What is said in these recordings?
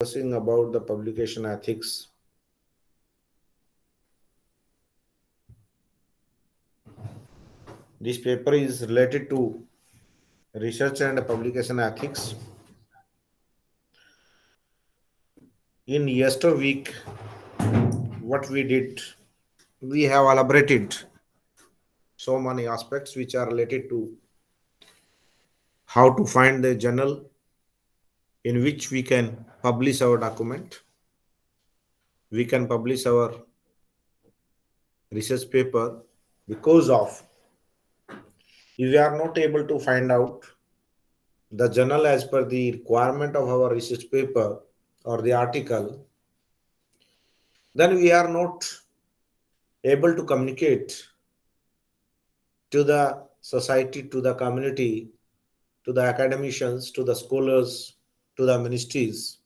Discussing about the publication ethics. This paper is related to research and publication ethics. In yester week, what we did, we have elaborated so many aspects which are related to how to find the journal in which we can publish our document. We can publish our research paper because of if we are not able to find out the journal as per the requirement of our research paper or the article, then we are not able to communicate to the society, to the community, to the academicians, to the scholars, to the ministries.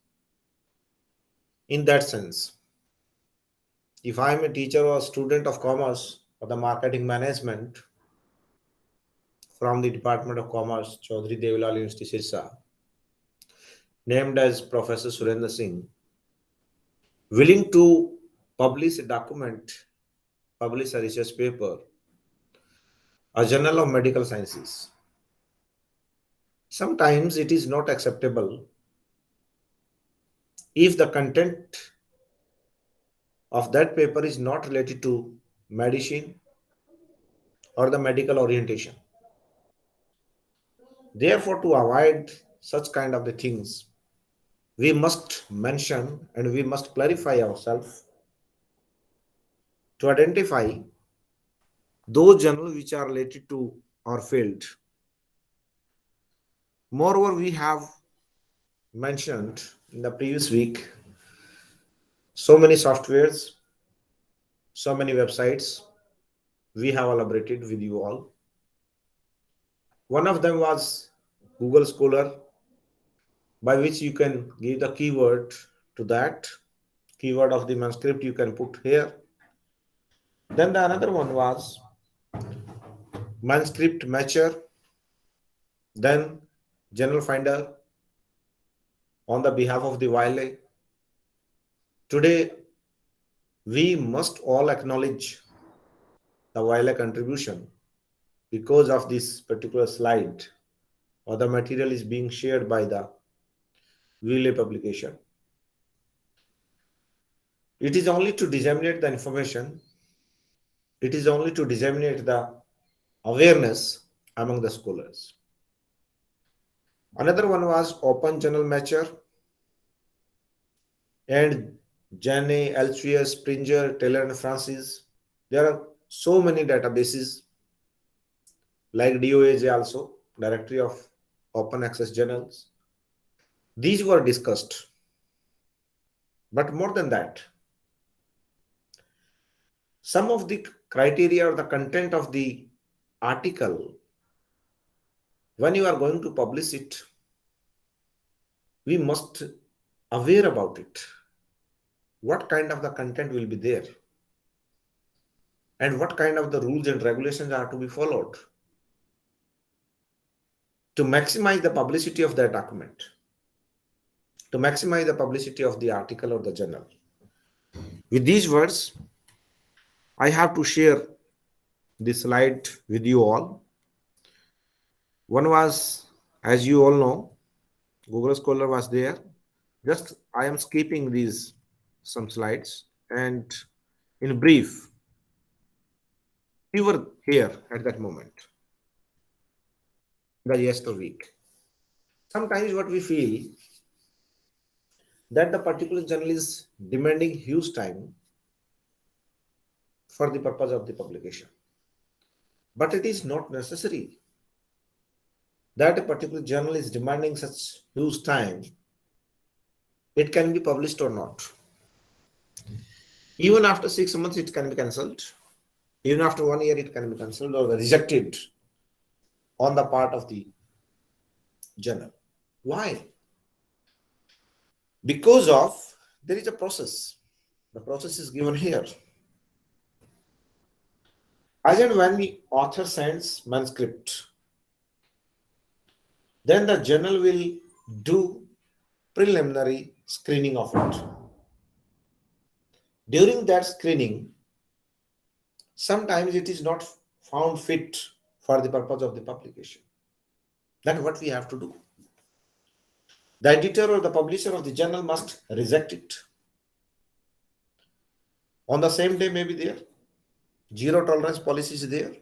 In that sense, if I am a teacher or student of commerce or the marketing management from the Department of Commerce, Chaudhary Devilal University, Sirsa, named as Professor Surendra Singh, willing to publish a document, publish a research paper, a journal of medical sciences. Sometimes it is not acceptable if the content of that paper is not related to medicine or the medical orientation. Therefore, to avoid such kind of the things, we must mention and we must clarify ourselves to identify those journals which are related to our field. Moreover, we have mentioned in the previous week so many softwares, so many websites we have elaborated with you all. One of them was Google Scholar, by which you can give the keyword to that keyword of the manuscript you can put here. Then the another one was Manuscript Matcher, then Journal Finder on the behalf of the Wiley. Today, we must all acknowledge the Wiley contribution because of this particular slide or the material is being shared by the Wiley publication. It is only to disseminate the information. It is only to disseminate the awareness among the scholars. Another one was Open Journal Matcher and Janney, Elsevier, Springer, Taylor and Francis. There are so many databases like DOAJ also, Directory of Open Access Journals. These were discussed. But more than that, some of the criteria or the content of the article, when you are going to publish it, we must aware about it. What kind of the content will be there? And what kind of the rules and regulations are to be followed to maximize the publicity of that document, to maximize the publicity of the article or the journal. With these words, I have to share this slide with you all. One was, as you all know, Google Scholar was there. Just I am skipping these some slides, and in brief, we were here at that moment, the yester week. Sometimes what we feel that the particular journal is demanding huge time for the purpose of the publication. But it is not necessary that a particular journal is demanding such huge time. It can be published or not. Even after 6 months, it can be cancelled. Even after 1 year, it can be cancelled or rejected on the part of the journal. Why? Because of there is a process. The process is given here. As and when the author sends manuscript, then the journal will do preliminary screening of it. During that screening, sometimes it is not found fit for the purpose of the publication. Then what we have to do? The editor or the publisher of the journal must reject it. On the same day, maybe there. Zero tolerance policy is there.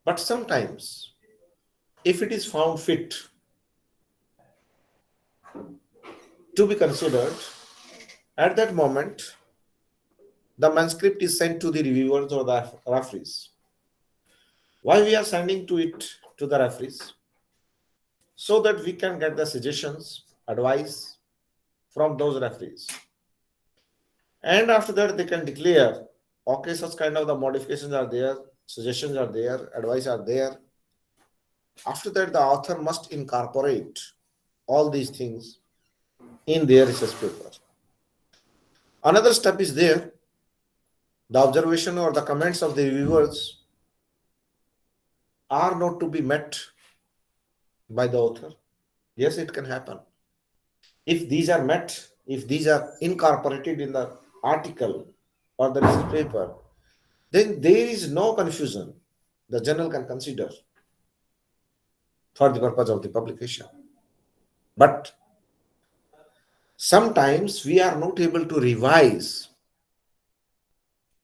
But sometimes, if it is found fit to be considered, at that moment, the manuscript is sent to the reviewers or the referees. Why we are sending to the referees? So that we can get the suggestions, advice from those referees. And after that, they can declare, okay, such kind of the modifications are there, suggestions are there, advice are there. After that, the author must incorporate all these things in their research paper. Another step is there. The observation or the comments of the reviewers are not to be met by the author. Yes, it can happen. If these are met, if these are incorporated in the article or the research paper, then there is no confusion the journal can consider for the purpose of the publication. But sometimes we are not able to revise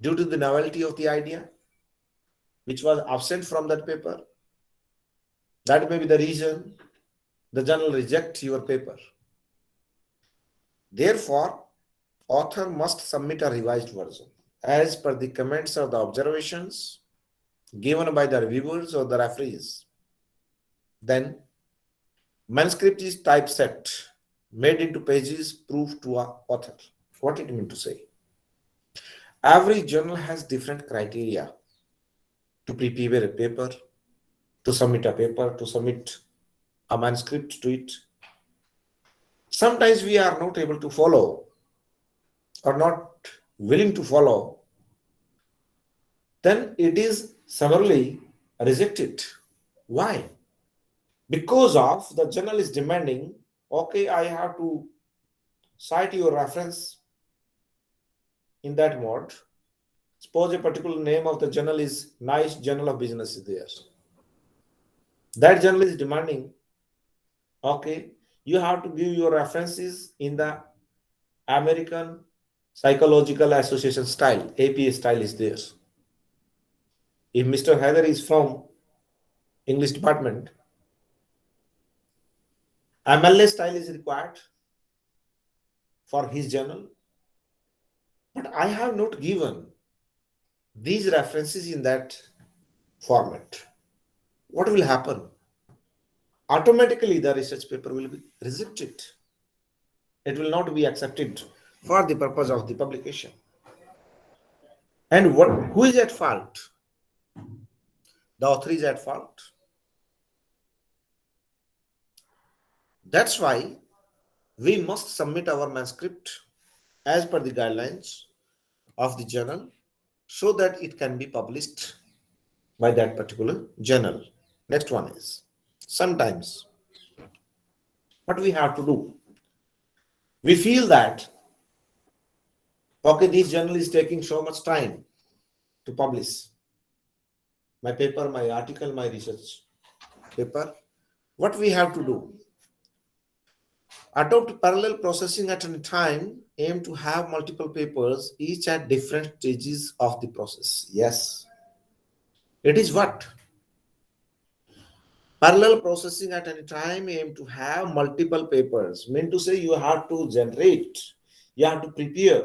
due to the novelty of the idea which was absent from that paper. That may be the reason the journal rejects your paper. Therefore, author must submit a revised version as per the comments or the observations given by the reviewers or the referees. Then, manuscript is typeset, made into pages, proof to an author. What it mean to say? Every journal has different criteria to prepare a paper, to submit a paper, to submit a manuscript to it. Sometimes we are not able to follow or not willing to follow, then it is summarily rejected. Why? Because of the journal is demanding, okay, I have to cite your reference in that mode. Suppose a particular name of the journal is Nice Journal of Business is there. That journal is demanding, okay, you have to give your references in the American Psychological Association style. APA style is there. If Mr. Heather is from English department, MLA style is required for his journal. But I have not given these references in that format. What will happen? Automatically, the research paper will be rejected. It will not be accepted for the purpose of the publication. And who is at fault? The author is at fault. That's why we must submit our manuscript as per the guidelines of the journal so that it can be published by that particular journal. Next one is, sometimes what we have to do, we feel that, okay, this journal is taking so much time to publish my paper, my article, my research paper. What we have to do? Adopt parallel processing at a time, aim to have multiple papers, each at different stages of the process. Yes. It is what? Parallel processing at any time, aim to have multiple papers. Mean to say you have to generate, you have to prepare,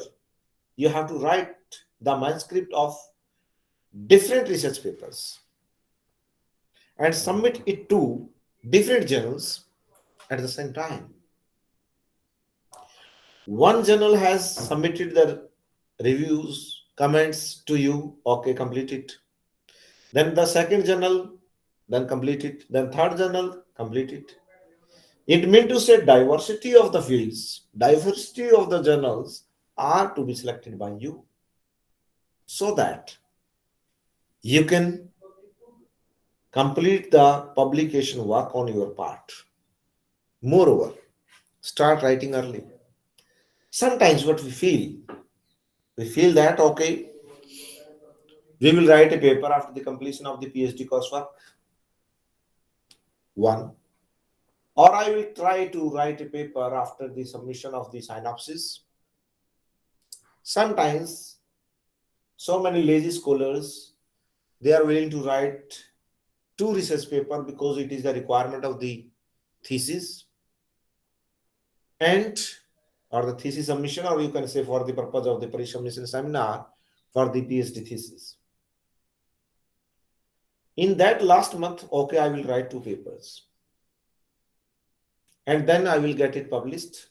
you have to write the manuscript of different research papers and submit it to different journals at the same time. One journal has submitted the reviews, comments to you, okay, complete it. Then the second journal, then complete it. Then third journal, complete it. It means to say diversity of the fields, diversity of the journals are to be selected by you so that you can complete the publication work on your part. Moreover, Start writing early. Sometimes what we feel that, okay, we will write a paper after the completion of the PhD coursework, one, or I will try to write a paper after the submission of the synopsis. Sometimes, so many lazy scholars, they are willing to write two research paper because it is the requirement of the thesis and or the thesis submission, or you can say for the purpose of the pre-submission seminar for the PhD thesis. In that last month, okay, I will write two papers and then I will get it published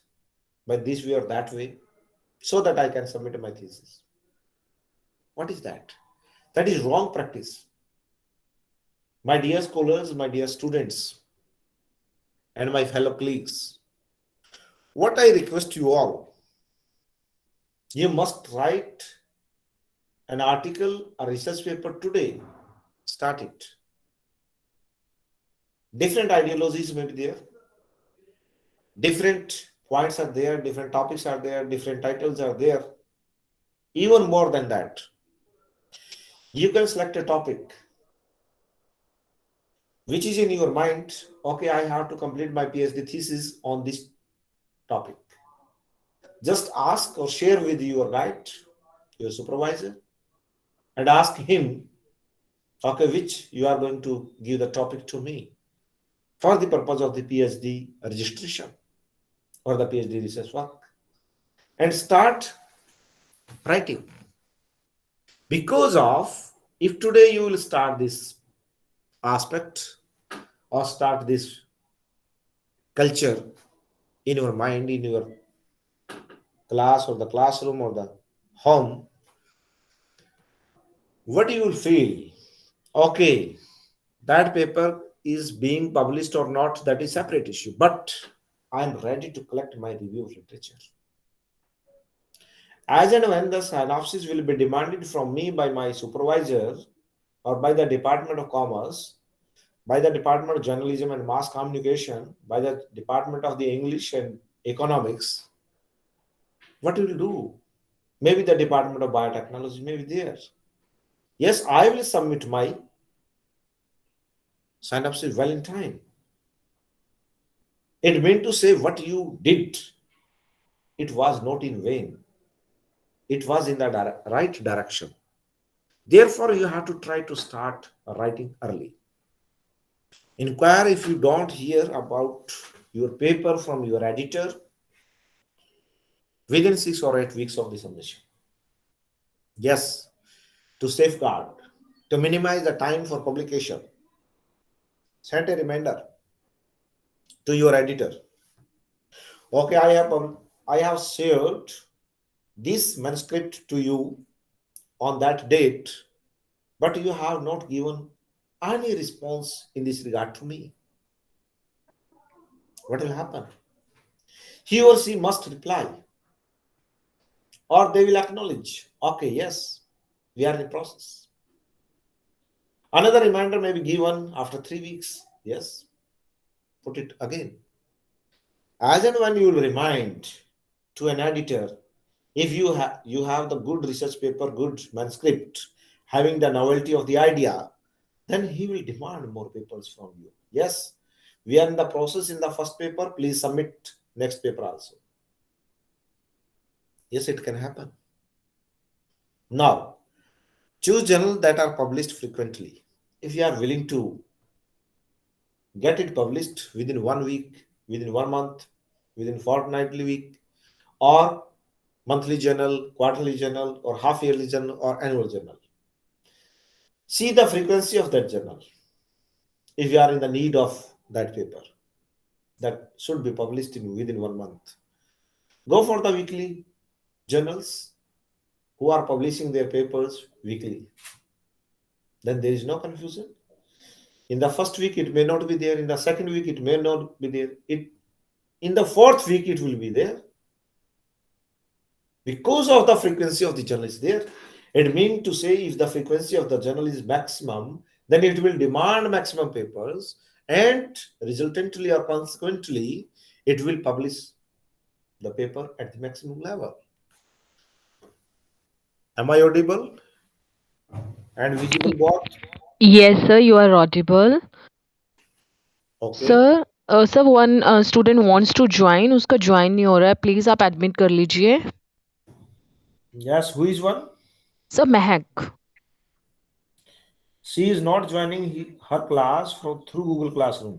by this way or that way so that I can submit my thesis. What is that? That is wrong practice. My dear scholars, my dear students, and my fellow colleagues, what I request you all, you must write an article, a research paper today. Start it. Different ideologies may be there, different points are there, different topics are there, different titles are there. Even more than that, you can select a topic which is in your mind. Okay, I have to complete my PhD thesis on this topic. Just ask or share with your guide, your supervisor, and ask him, okay, which you are going to give the topic to me for the purpose of the PhD registration or the PhD research work, and start writing. Because of, if today you will start this aspect or start this culture in your mind, in your class or the classroom or the home, what you will feel, okay, that paper is being published or not, that is separate issue, but I'm ready to collect my review of literature. As and when the synopsis will be demanded from me by my supervisor or by the Department of Commerce, by the Department of Journalism and Mass Communication, by the Department of the English and Economics, what will do? Maybe the Department of Biotechnology may be there. Yes, I will submit my synopsis well in time. It meant to say what you did, it was not in vain. It was in the right direction. Therefore, you have to try to start writing early. Inquire if you don't hear about your paper from your editor within 6 or 8 weeks of the submission. Yes, to safeguard, to minimize the time for publication, set a reminder to your editor. Okay, I have shared this manuscript to you on that date, but you have not given any response in this regard to me. What will happen? He or she must reply, or they will acknowledge, okay, yes, we are in the process. Another reminder may be given after 3 weeks. Yes, put it again. As and when you will remind to an editor, if you have the good research paper, good manuscript, having the novelty of the idea, then he will demand more papers from you. Yes, we are in the process in the first paper, please submit next paper also. Yes, it can happen. Now, choose journals that are published frequently. If you are willing to get it published within 1 week, within 1 month, within fortnightly week, or monthly journal, quarterly journal, or half yearly journal, or annual journal. See the frequency of that journal. If you are in the need of that paper that should be published within 1 month, go for the weekly journals who are publishing their papers weekly. Then there is no confusion. In the first week, it may not be there. In the second week, it may not be there. In the fourth week, it will be there. Because of the frequency of the journal is there. It means to say if the frequency of the journal is maximum, then it will demand maximum papers, and resultantly or consequently, it will publish the paper at the maximum level. Am I audible and visible both? Yes, sir, you are audible. Okay. Sir sir one student wants to join उसका join नहीं हो रहा है please आप admit कर लीजिए Yes, who is one? Sir Mahak She is not joining her class through Google Classroom.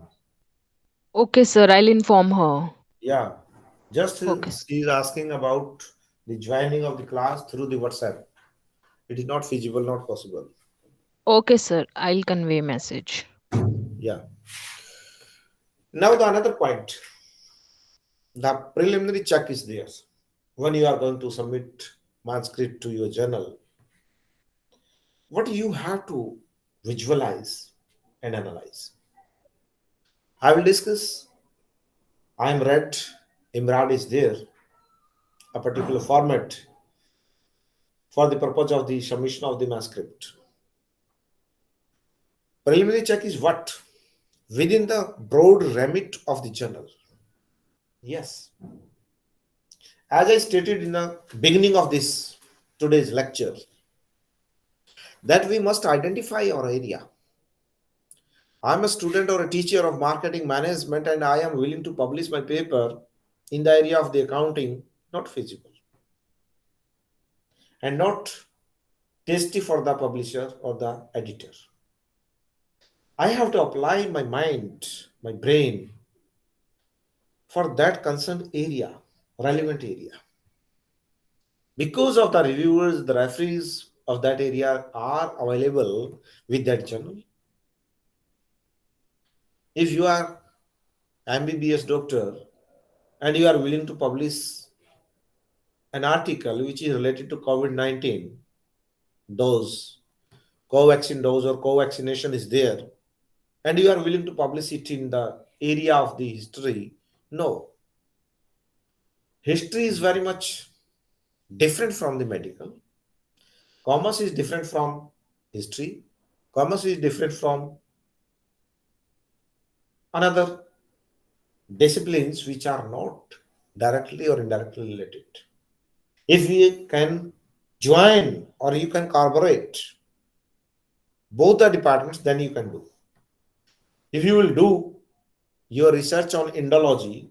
Okay sir I will inform her Yeah, just okay she is asking about the joining of the class through the WhatsApp. It is not feasible, not possible. Okay sir I will convey message Yeah. Now the another point, the preliminary check is there. When you are going to submit manuscript to your journal, what you have to visualize and analyze. I will discuss. I am read. Imrad is there. A particular format for the purpose of the submission of the manuscript. Preliminary check is what? Within the broad remit of the journal. Yes. As I stated in the beginning of this today's lecture, that we must identify our area. I'm a student or a teacher of marketing management and I am willing to publish my paper in the area of the accounting, not feasible and not tasty for the publisher or the editor. I have to apply my mind, my brain for that concerned area, relevant area. Because of the reviewers, the referees of that area are available with that journal. If you are MBBS doctor and you are willing to publish an article which is related to COVID-19 dose, Covaxin dose or co-vaccination is there, and you are willing to publish it in the area of the history, no. History is very much different from the medical. Commerce is different from history. Commerce is different from another disciplines which are not directly or indirectly related. If we can join or you can collaborate both the departments, then you can do. If you will do your research on Indology,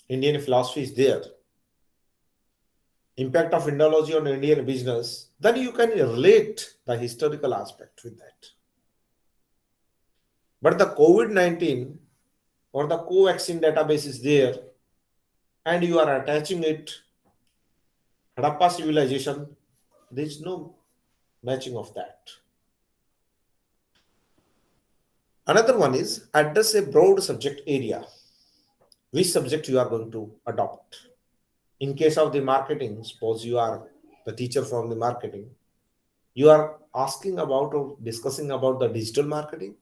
Indian philosophy is there, impact of Indology on Indian business, then you can relate the historical aspect with that. But the COVID-19 or the co-vaccine database is there, and you are attaching it, Harappa civilization, there is no matching of that. Another one is address a broad subject area. Which subject you are going to adopt? In case of the marketing, suppose you are the teacher from the marketing, you are asking about or discussing about the digital marketing,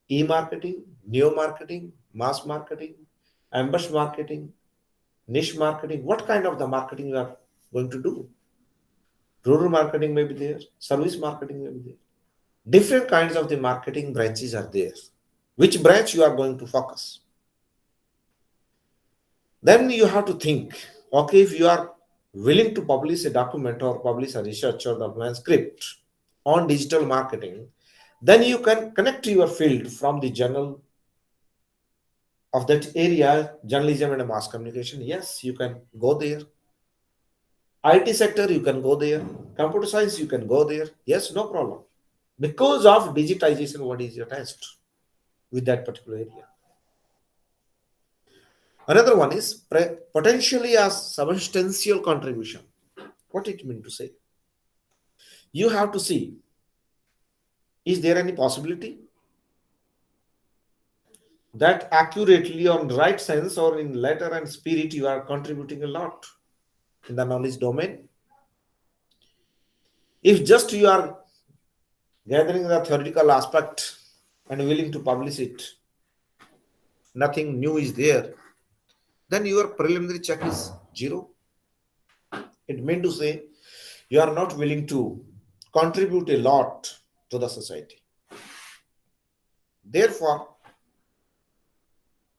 e-marketing, neo marketing, mass marketing, ambush marketing, niche marketing. What kind of the marketing you are going to do? Rural marketing may be there, service marketing may be there. Different kinds of the marketing branches are there. Which branch you are going to focus? Then you have to think, okay, if you are willing to publish a document or publish a research or the manuscript on digital marketing, then you can connect your field from the journal of that area, journalism and mass communication. Yes, you can go there. IT sector, you can go there. Computer science, you can go there. Yes, no problem. Because of digitization, what is attached with that particular area. Another one is potentially a substantial contribution. What it mean to say? You have to see, is there any possibility that accurately on right sense or in letter and spirit you are contributing a lot in the knowledge domain? If just you are gathering the theoretical aspect and willing to publish it, nothing new is there, then your preliminary check is zero. It means to say you are not willing to contribute a lot to the society. Therefore,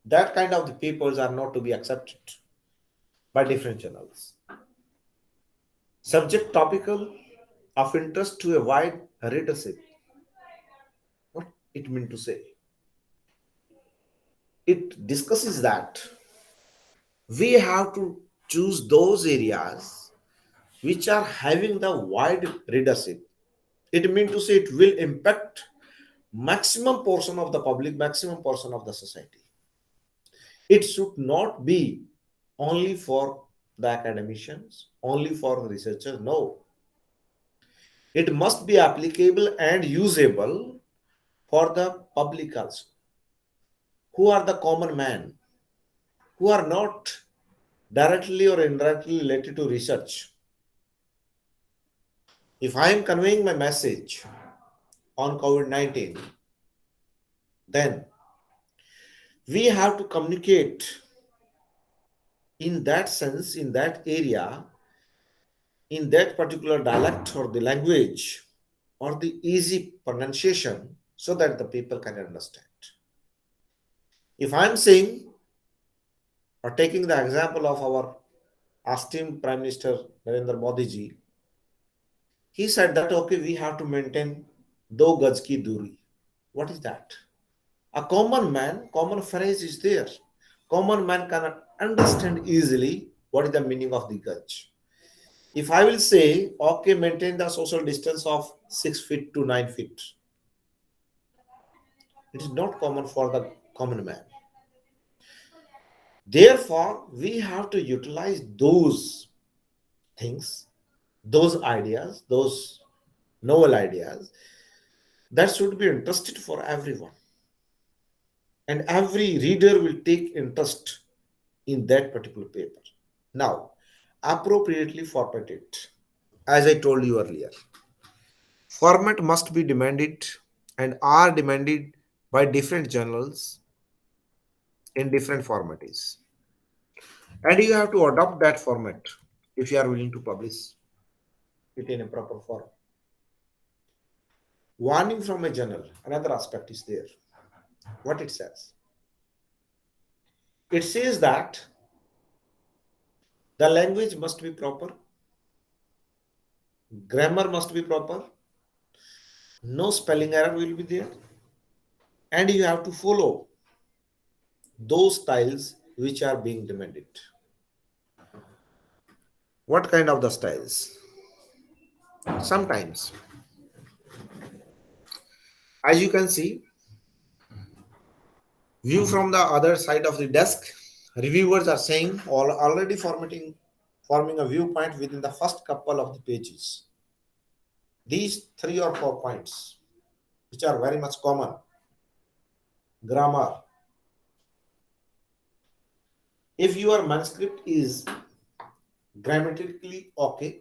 that kind of the papers are not to be accepted. by different channels. Subject topical of interest to a wide readership. What it mean to say? It discusses that we have to choose those areas which are having the wide readership. It means to say it will impact maximum portion of the public, maximum portion of the society. It should not be only for the academicians, only for the researchers. No, it must be applicable and usable for the public also, who are the common man, who are not directly or indirectly related to research. If I am conveying my message on COVID-19, then we have to communicate in that sense, in that area, in that particular dialect or the language or the easy pronunciation so that the people can understand. If I'm saying or taking the example of our esteemed Prime Minister Narendra Modi ji, he said that okay, we have to maintain do gaj ki duri. What is that? A common man, common phrase is there. Common man cannot understand easily what is the meaning of the gaj. If I will say, okay, maintain the social distance of 6 feet to 9 feet, it is not common for the common man. Therefore, we have to utilize those things, those ideas, those novel ideas that should be interested for everyone. And every reader will take interest in that particular paper. Now, appropriately format it. As I told you earlier, format must be demanded and are demanded by different journals in different formats. And you have to adopt that format if you are willing to publish it in a proper form. Warning from a journal, another aspect is there. What it says? It says that the language must be proper, grammar must be proper, no spelling error will be there, and you have to follow those styles which are being demanded. What kind of the styles? Sometimes, as you can see, view from the other side of the desk, reviewers are saying already forming a viewpoint within the first couple of the pages. These 3 or 4 points, which are very much common: grammar. If your manuscript is grammatically okay,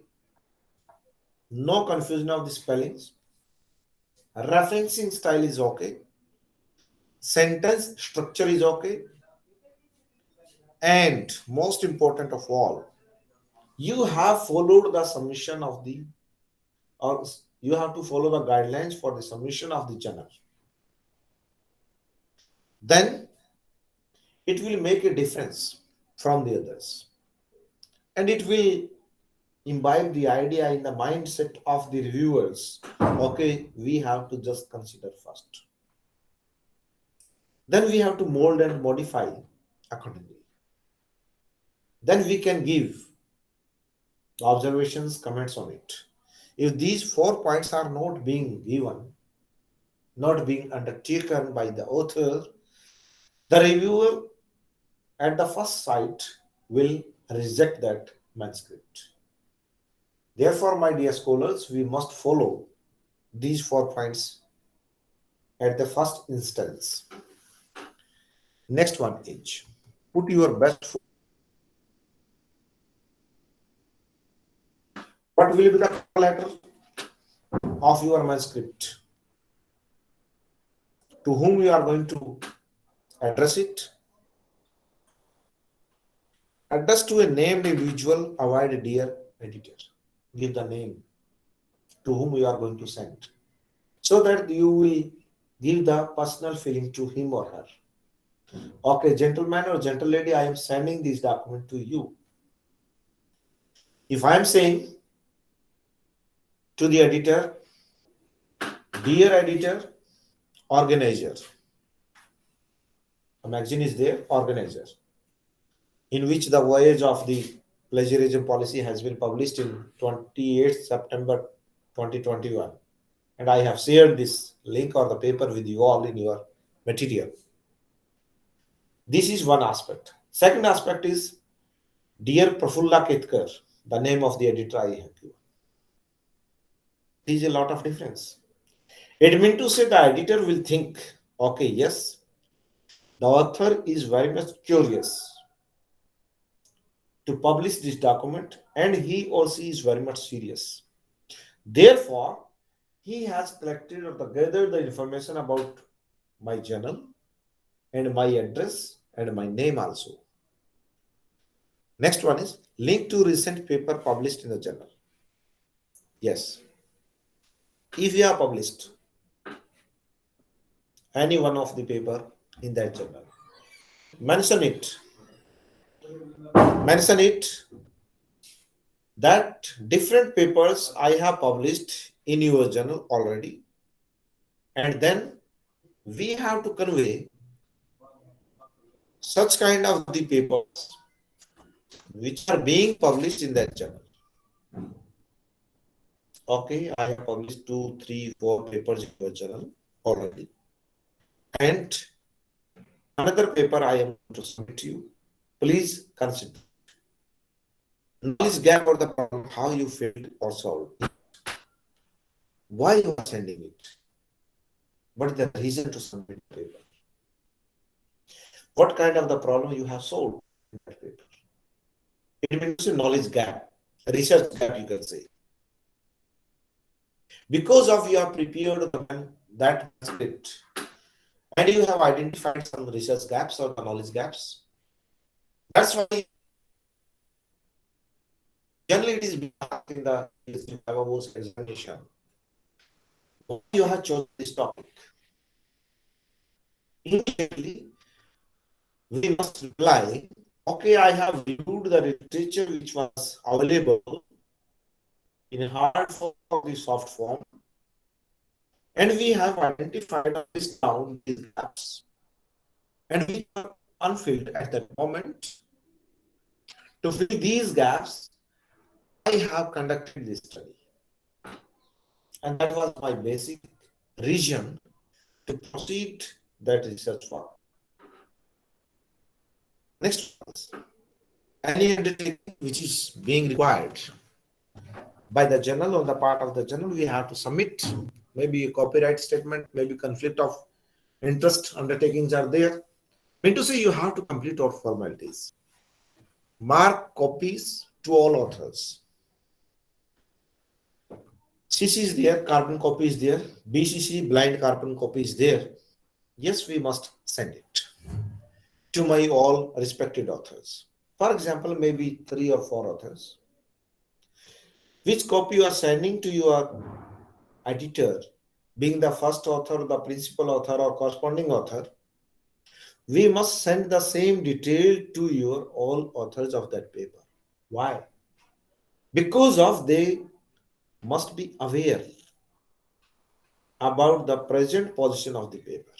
no confusion of the spellings, referencing style is okay, sentence structure is okay, and most important of all, you have followed the submission of the, or you have to follow the guidelines for the submission of the journal, then it will make a difference from the others, and it will imbibe the idea in the mindset of the reviewers. Okay, we have to just consider first, then we have to mold and modify accordingly, then we can give observations, comments on it. If these 4 points are not being given, not being undertaken by the author, the reviewer at the first sight will reject that manuscript. Therefore, my dear scholars, we must follow these 4 points at the first instance. Next one is put your best foot. What will be the letter of your manuscript? To whom you are going to address it? Address to a named individual, avoid dear editor. Give the name to whom you are going to send, so that you will give the personal feeling to him or her. Okay, gentleman or gentle lady, I am sending this document to you. If I am saying to the editor, dear editor, organizer, a magazine is there, organizer, in which the voyage of the plagiarism policy has been published in 28th September 2021. And I have shared this link or the paper with you all in your material. This is one aspect. Second aspect is Dear Prafulla Ketkar, the name of the editor I have given. There is a lot of difference. It means to say the editor will think, okay, yes, the author is very much curious to publish this document and he or she is very much serious. Therefore, he has collected or gathered the information about my journal and my address and my name also. Next one is link to recent paper published in the journal. Yes. If you have published any one of the paper in that journal, mention it that different papers I have published in your journal already, and then we have to convey such kind of the papers which are being published in that journal. Okay, I have published 2, 3, 4 papers in your journal already, and another paper I am going to submit to you. Please consider. Knowledge gap or the problem, how you failed or solved. Why you are sending it? What is the reason to submit the paper? What kind of the problem you have solved in that paper? It means a knowledge gap, a research gap, you can say. Because of you have prepared that script and you have identified some research gaps or knowledge gaps. That's why generally it is in the examination. Why you have chosen this topic? Immediately, we must reply, okay, I have reviewed the literature which was available in hard form or the soft form, and we have identified or listed down these gaps, and we are unfilled at that moment. To fill these gaps, I have conducted this study, and that was my basic reason to proceed that research work. Next, any undertaking which is being required by the journal, on the part of the journal, we have to submit maybe a copyright statement, maybe conflict of interest undertakings are there. Mean to say you have to complete all formalities. Mark copies to all authors. CC is there, carbon copy is there, BCC blind carbon copy is there. Yes, we must send it to my all respected authors. For example, maybe 3 or 4 authors. Which copy you are sending to your editor, being the first author, the principal author, or corresponding author, we must send the same detail to your all authors of that paper. Why? Because of they must be aware about the present position of the paper,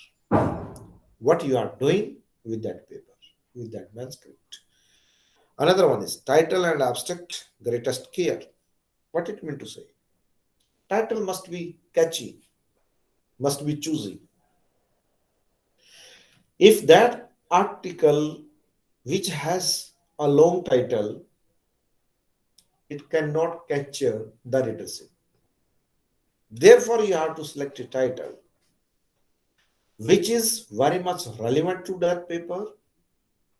what you are doing with that paper, with that manuscript. Another one is title and abstract, greatest care. What it mean to say? Title must be catchy, must be choosy. If that article which has a long title, it cannot capture the readership. Therefore, you have to select a title which is very much relevant to that paper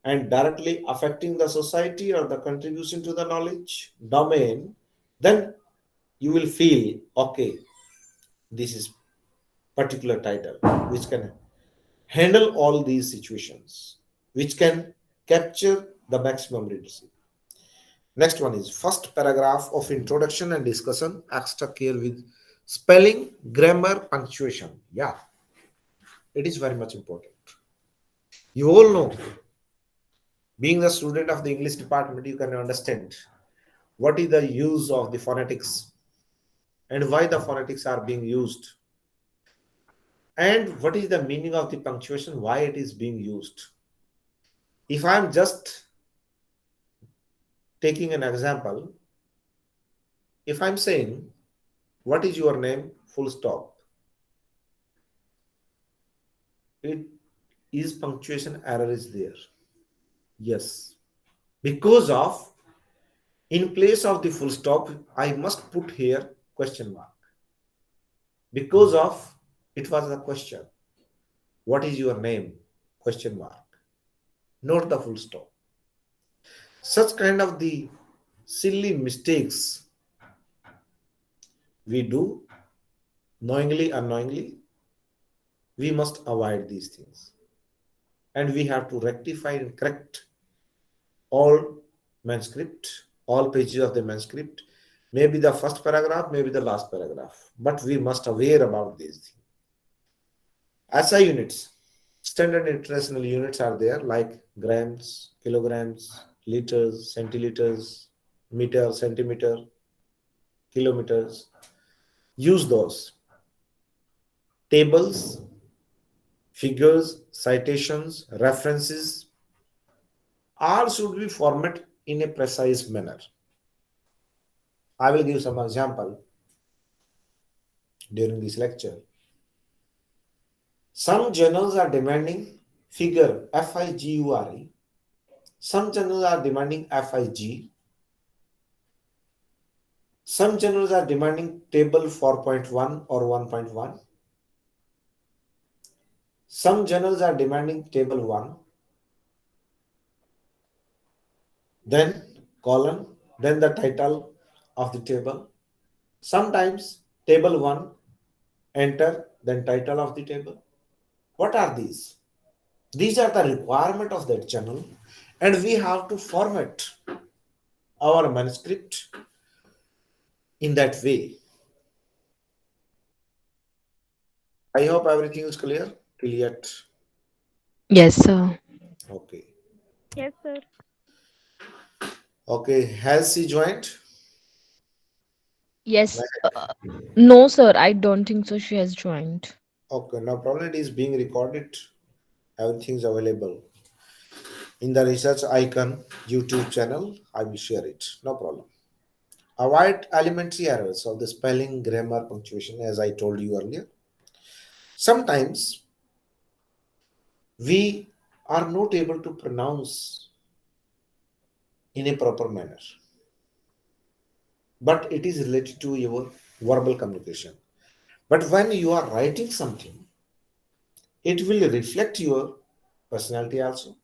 and directly affecting the society or the contribution to the knowledge domain. Then you will feel, okay, this is particular title which can handle all these situations, which can capture the maximum readership. Next one is first paragraph of introduction and discussion, extra care with spelling, grammar, punctuation. Yeah, it is very much important. You all know, being the student of the English department, you can understand what is the use of the phonetics and why the phonetics are being used, and what is the meaning of the punctuation, why it is being used. If I'm just taking an example, if I'm saying, what is your name, full stop, it is punctuation error is there. Yes, because of in place of the full stop, I must put here question mark. Because of it was a question. What is your name? Question mark. Not the full stop. Such kind of the silly mistakes we do knowingly, unknowingly, we must avoid these things. And we have to rectify and correct all manuscript, all pages of the manuscript, maybe the first paragraph, maybe the last paragraph. But we must aware about these things. SI units, standard international units are there like grams, kilograms, liters, centiliters, meter, centimeter, kilometers. Use those. Tables, figures, citations, references, all should be formatted in a precise manner. I will give some example during this lecture. Some journals are demanding figure FIGURE. Some journals are demanding FIG. Some journals are demanding table 4.1 or 1.1. Some journals are demanding table 1, then column, then the title of the table. Sometimes table 1, enter, then title of the table. What are these? These are the requirement of that journal, and we have to format our manuscript in that way. I hope everything is clear till yet. Yes, sir. Okay. Yes, sir. Okay. Has she joined? Yes. No, sir. I don't think so. She has joined. Okay. No problem. It is being recorded. Everything is available in the research icon YouTube channel. I will share it. No problem. Avoid elementary errors of the spelling, grammar, punctuation, as I told you earlier. Sometimes we are not able to pronounce in a proper manner, but it is related to your verbal communication. But when you are writing something, it will reflect your personality also.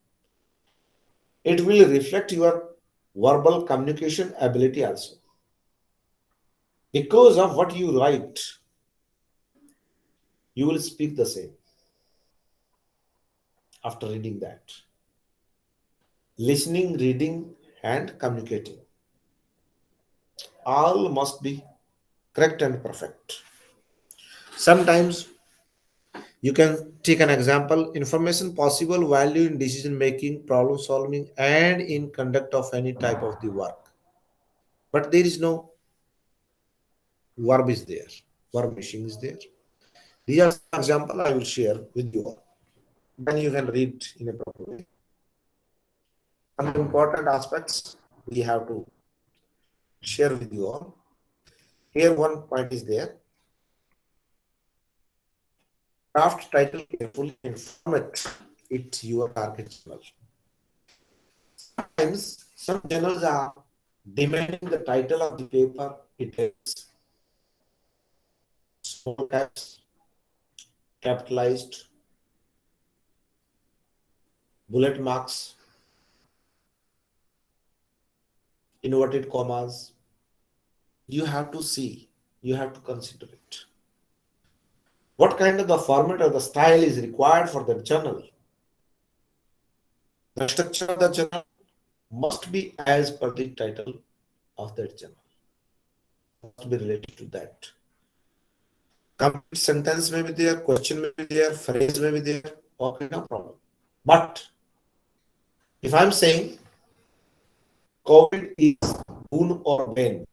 It will reflect your verbal communication ability also. Because of what you write, you will speak the same after reading that. Listening, reading, and communicating all must be correct and perfect. Sometimes you can take an example information possible value in decision making, problem solving, and in conduct of any type of the work. But there is no verb is there, verb machine is there. These are some example I will share with you all. Then you can read in a proper way. Some important aspects we have to share with you all. Here one point is there. Craft title carefully and format it your target journal. Sometimes some journals are demanding the title of the paper italics, small caps, capitalized, bullet marks, inverted commas. You have to see, you have to consider it. What kind of the format or the style is required for the journal? The structure of the journal must be as per the title of that journal. Must be related to that. Complete sentence may be there, question may be there, phrase may be there. Okay, no problem. But if I'm saying COVID is boon or bane?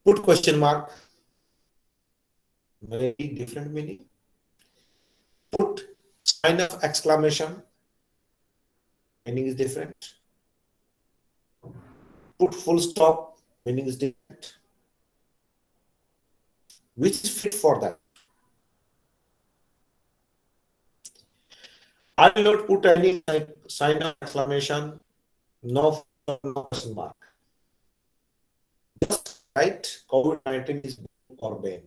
Put question mark, maybe different meaning. Put sign of exclamation, meaning is different. Put full stop, meaning is different. Which is fit for that? I will not put any sign of exclamation, no question mark. Just write COVID-19 is boon or bane.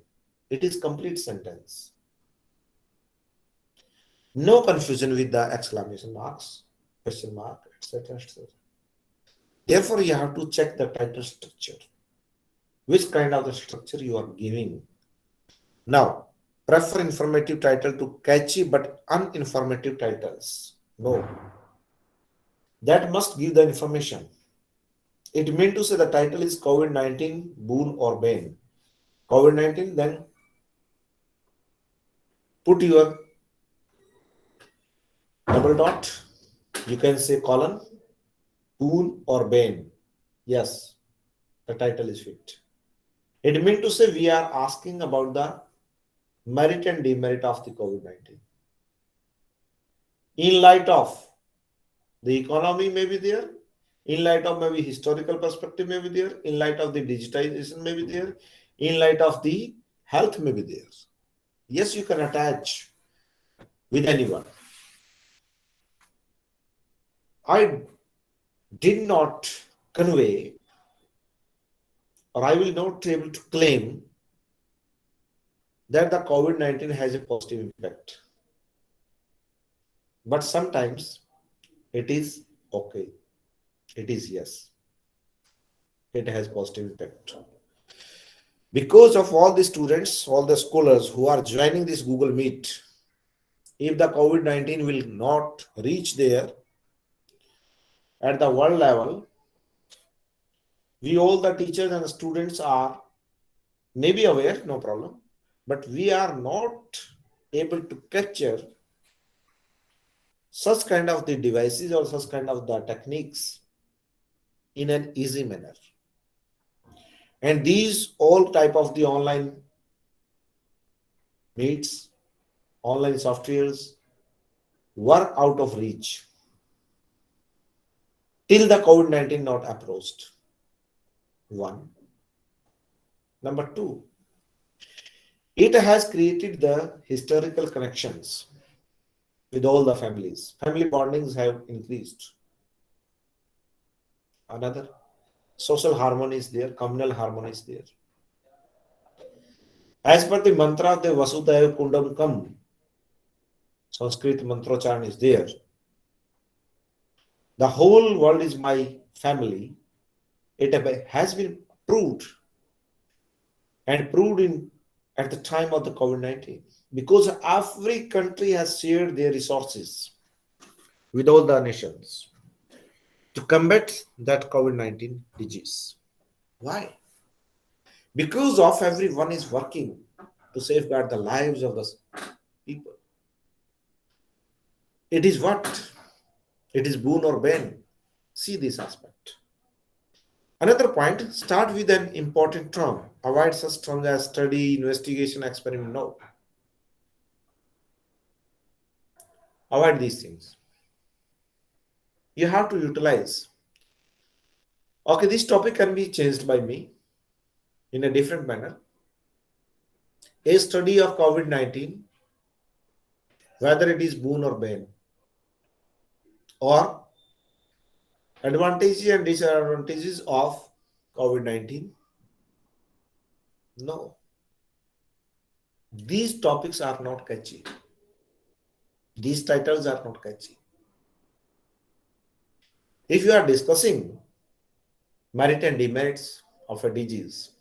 It is complete sentence. No confusion with the exclamation marks, question mark, etc. etc. Therefore, you have to check the title structure. Which kind of the structure you are giving. Now, prefer informative title to catchy but uninformative titles. No. That must give the information. It meant to say the title is COVID-19, boon or bane. COVID-19, then put your double dot. You can say colon, boon or bane. Yes, the title is fit. It meant to say we are asking about the merit and demerit of the COVID-19. In light of the economy may be there, in light of maybe historical perspective may be there, in light of the digitization may be there, in light of the health may be there. Yes, you can attach with anyone. I did not convey, or I will not be able to claim that the COVID-19 has a positive impact. But sometimes it is okay. It is yes. It has positive impact. Because of all the students, all the scholars who are joining this Google Meet, if the COVID-19 will not reach there at the world level, we all the teachers and the students are maybe aware, no problem, but we are not able to capture such kind of the devices or such kind of the techniques in an easy manner. And these all type of the online meets, online softwares were out of reach till the COVID-19 not approached. One. Number two, it has created the historical connections with all the families. Family bondings have increased. Another, social harmony is there, communal harmony is there. As per the mantra of the Vasudhaiva Kundamkam, Sanskrit mantrocharn is there. The whole world is my family. It has been proved and proved in at the time of the COVID-19 because every country has shared their resources with all the nations to combat that COVID-19 disease. Why? Because of everyone is working to safeguard the lives of the people. It is what? It is boon or bane. See this aspect. Another point, start with an important term. Avoid such terms as study, investigation, experiment. No. Avoid these things. You have to utilize. Okay, this topic can be changed by me in a different manner. A study of COVID-19, whether it is boon or bane, or advantages and disadvantages of COVID-19. No. These topics are not catchy. These titles are not catchy. If you are discussing merit and demerits of a disease,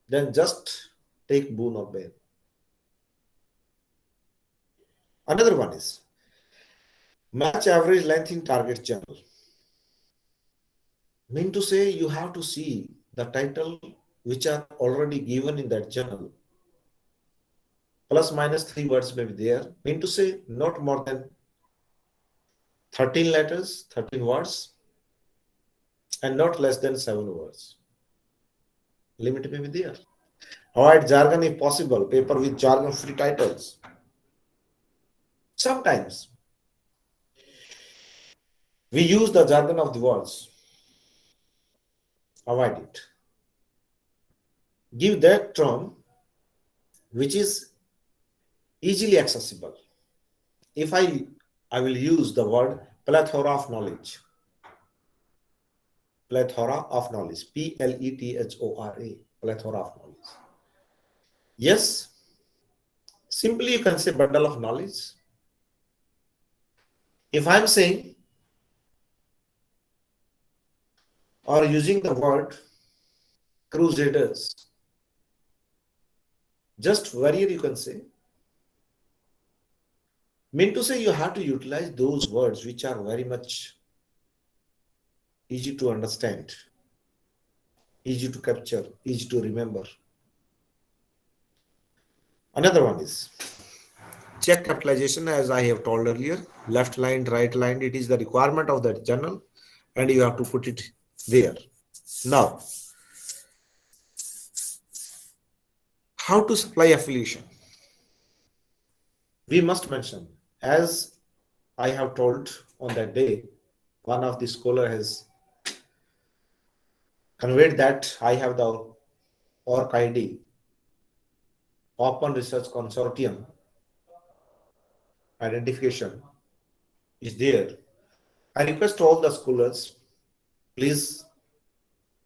then just take boon or bane. Another one is match average length in target journal. Mean to say you have to see the title which are already given in that journal. Plus minus 3 words may be there. Mean to say not more than 13 letters, 13 words. and not less than 7 words. Limit may be there. Avoid jargon if possible. Paper with jargon-free titles. Sometimes we use the jargon of the words. Avoid it. Give that term which is easily accessible. If I will use the word plethora of knowledge. Plethora of knowledge. Plethora. Plethora of knowledge. Yes, simply you can say bundle of knowledge. If I'm saying or using the word crusaders, just warrior you can say. Mean to say you have to utilize those words which are very much easy to understand, easy to capture, easy to remember. Another one is check capitalization, as I have told earlier. Left line, right line, it is the requirement of that journal and you have to put it there. Now, how to supply affiliation? We must mention, as I have told on that day, one of the scholar has conveyed that I have the ORC ID, Open Research Consortium identification is there. I request all the scholars, please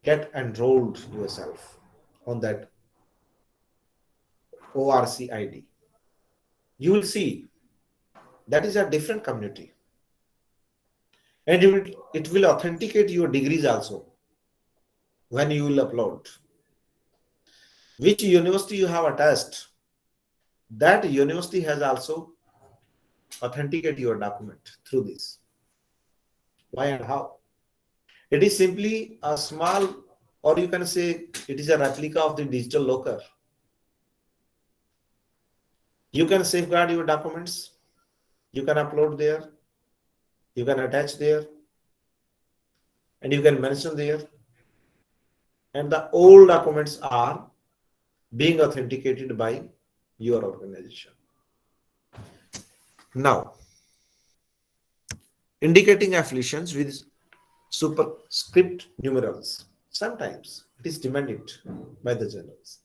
get enrolled yourself on that ORC ID. You will see that is a different community. And it will authenticate your degrees also when you will upload. Which university you have attached, that university has also authenticated your document through this. Why and how? It is simply a small, or you can say it is a replica of the digital locker. You can safeguard your documents, you can upload there, you can attach there, and you can mention there. And the old documents are being authenticated by your organization. Now, indicating affiliations with superscript numerals. Sometimes it is demanded by the journals.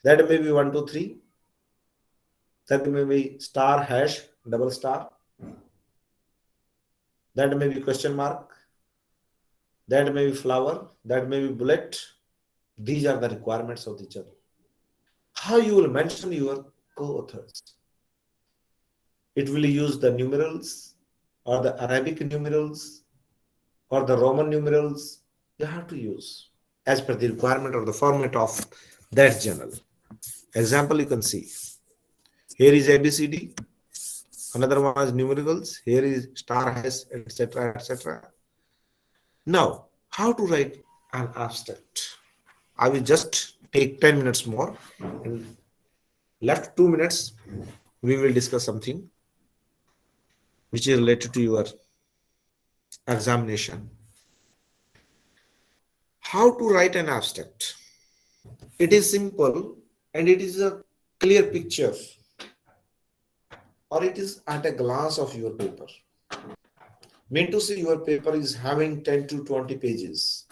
That may be 1, 2, 3. That may be star, hash, double star. That may be question mark. That may be flower. That may be bullet. These are the requirements of the journal. How you will mention your co-authors? It will use the numerals or the Arabic numerals or the Roman numerals. You have to use as per the requirement or the format of that journal. Example you can see. Here is ABCD. Another one is numerals. Here is star, hash, etc., etc. Now, how to write an abstract? I will just take 10 minutes more. And left 2 minutes, we will discuss something which is related to your examination. How to write an abstract? It is simple and it is a clear picture, or it is at a glance of your paper. Mean to say your paper is having 10 to 20 pages,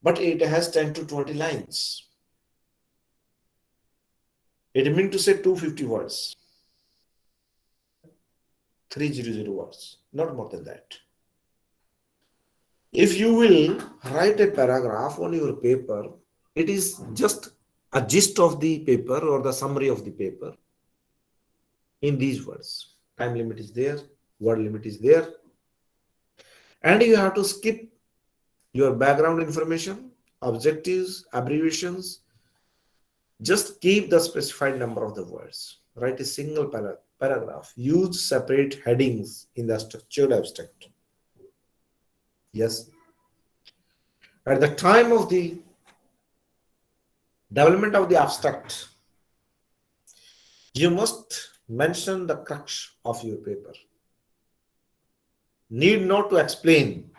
but it has 10 to 20 lines. It means to say 250 words, 300 words, not more than that. If you will write a paragraph on your paper, it is just a gist of the paper or the summary of the paper in these words. Time limit is there, word limit is there, and you have to skip your background information, objectives, abbreviations. Just keep the specified number of the words. Write a single paragraph. Use separate headings in the structured abstract. Yes. At the time of the development of the abstract, you must mention the crux of your paper. Need not to explain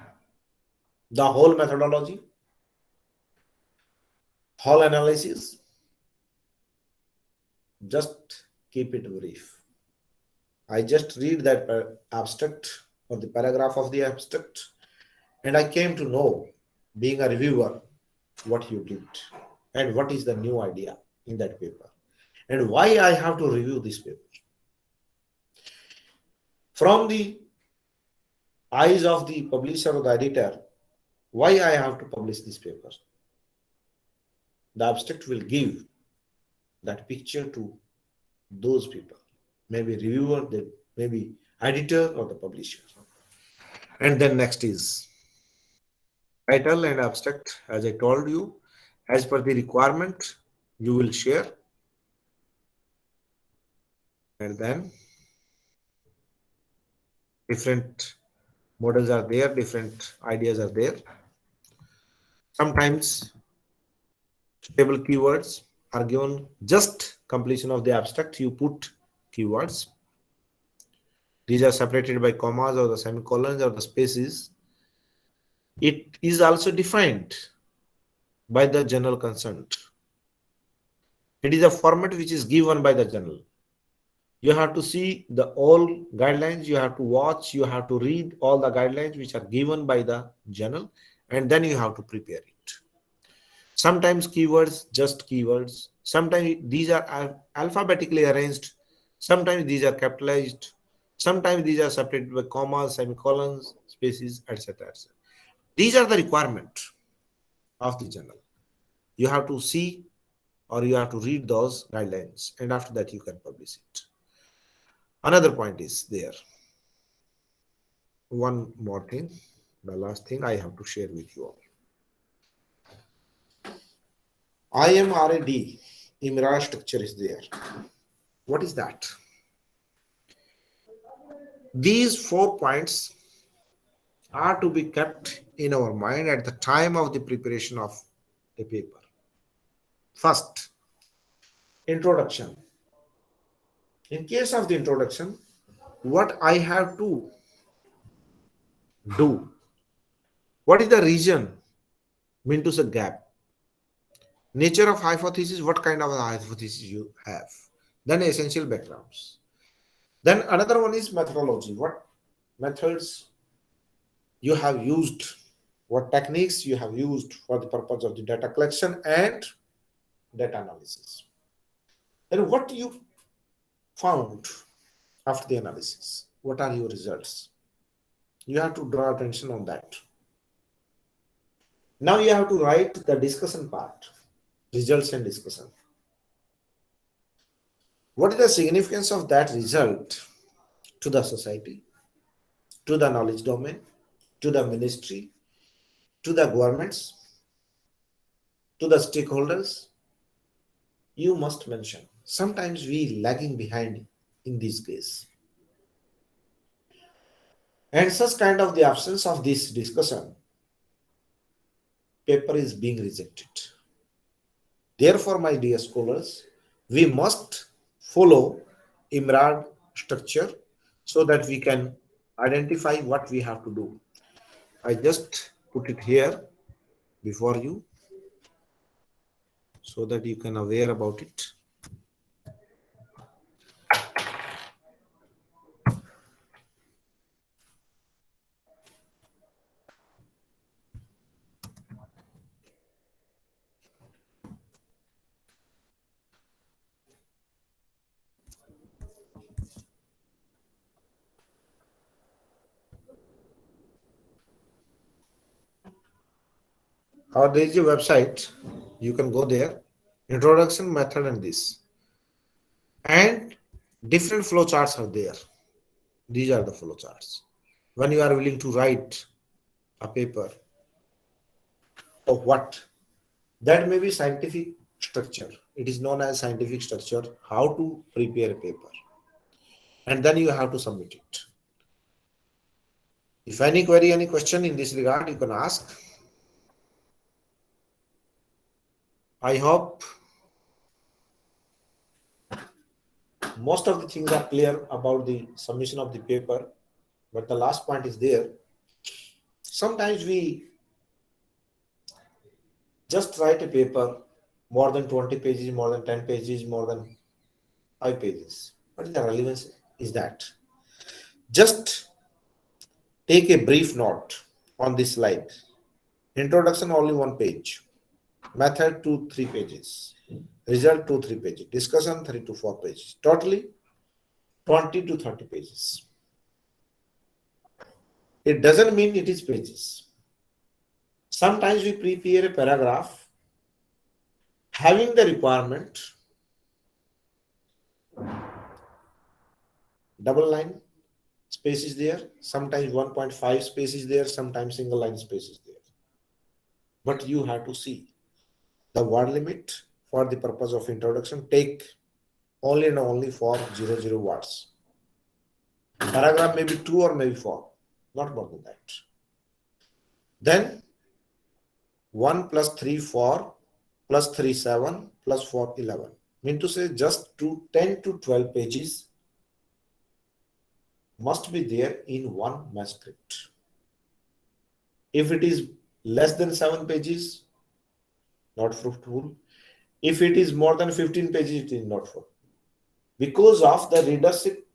the whole methodology, whole analysis. Just keep it brief. I just read that abstract or the paragraph of the abstract, and I came to know, being a reviewer, what you did and what is the new idea in that paper and why I have to review this paper. From the eyes of the publisher or the editor, why I have to publish this paper. The abstract will give that picture to those people, maybe reviewer, maybe editor or the publisher. And then next is title and abstract. As I told you, as per the requirement, you will share. And then different models are there, different ideas are there. Sometimes stable keywords are given, just completion of the abstract, you put keywords. These are separated by commas or the semicolons or the spaces. It is also defined by the journal consent. It is a format which is given by the journal. You have to see the all guidelines, you have to watch, you have to read all the guidelines which are given by the journal, and then you have to prepare it. Sometimes keywords, just keywords. Sometimes these are alphabetically arranged. Sometimes these are capitalized. Sometimes these are separated by commas, semicolons, spaces, etc. etc. These are the requirements of the journal. You have to see or you have to read those guidelines, and after that you can publish it. Another point is there. One more thing, the last thing I have to share with you all. IMRAD, IMRA structure is there. What is that? These 4 points are to be kept in our mind at the time of the preparation of a paper. First, introduction. In case of the introduction, what I have to do? What is the reason? Mean to say gap. Nature of hypothesis, what kind of hypothesis you have. Then essential backgrounds. Then another one is methodology. What methods you have used, what techniques you have used for the purpose of the data collection and data analysis. Then what you found after the analysis. What are your results? You have to draw attention on that. Now you have to write the discussion part, results and discussion. What is the significance of that result to the society, to the knowledge domain, to the ministry, to the governments, to the stakeholders? You must mention. Sometimes we lagging behind in this case. And such kind of the absence of this discussion, paper is being rejected. Therefore, my dear scholars, we must follow IMRAD structure so that we can identify what we have to do. I just put it here before you so that you can aware about it. Or there is a website, you can go there, introduction, method, and this. And different flow charts are there. These are the flow charts. When you are willing to write a paper of what, that may be scientific structure. It is known as scientific structure, how to prepare a paper. And then you have to submit it. If any query, any question in this regard, you can ask. I hope most of the things are clear about the submission of the paper, but the last point is there. Sometimes we Just write a paper more than 20 pages, more than 10 pages, more than 5 pages. What is the relevance is that? Just take a brief note on this slide. Introduction only 1 page. Method 2-3 pages. Result 2-3 pages. Discussion 3-4 pages. Totally 20-30 pages. It doesn't mean it is pages. Sometimes we prepare a paragraph having the requirement double line space is there, sometimes 1.5 space is there, sometimes single line space is there. But you have to see the word limit for the purpose of introduction. Take only and only for 00 words. Paragraph may be 2 or maybe 4, not more than that. Then 1 plus 3 4 plus 3 7 plus 4 11. Mean to say just 10 to 12 pages must be there in one manuscript. If it is less than 7 pages, not fruitful. If it is more than 15 pages, it is not fruitful. Because of the readership,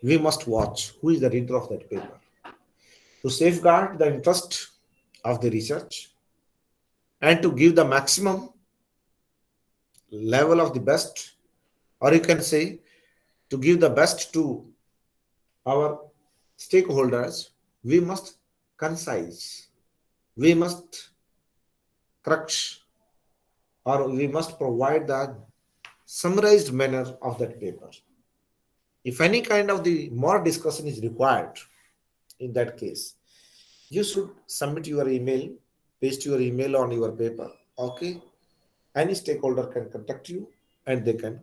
we must watch who is the reader of that paper. To safeguard the interest of the research and to give the maximum level of the best, or you can say to give the best to our stakeholders, we must concise, we must crux, or we must provide the summarized manner of that paper. If any kind of the more discussion is required, in that case, you should submit your email, paste your email on your paper. Okay, any stakeholder can contact you and they can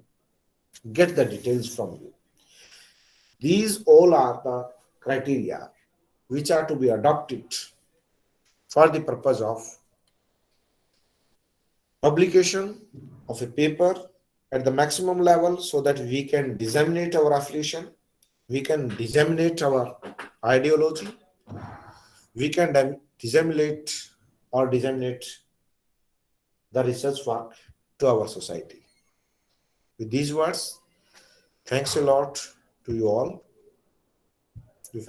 get the details from you. These all are the criteria which are to be adopted for the purpose of publication of a paper at the maximum level, so that we can disseminate our affiliation, we can disseminate our ideology, we can disseminate the research work to our society. With these words, thanks a lot to you all. If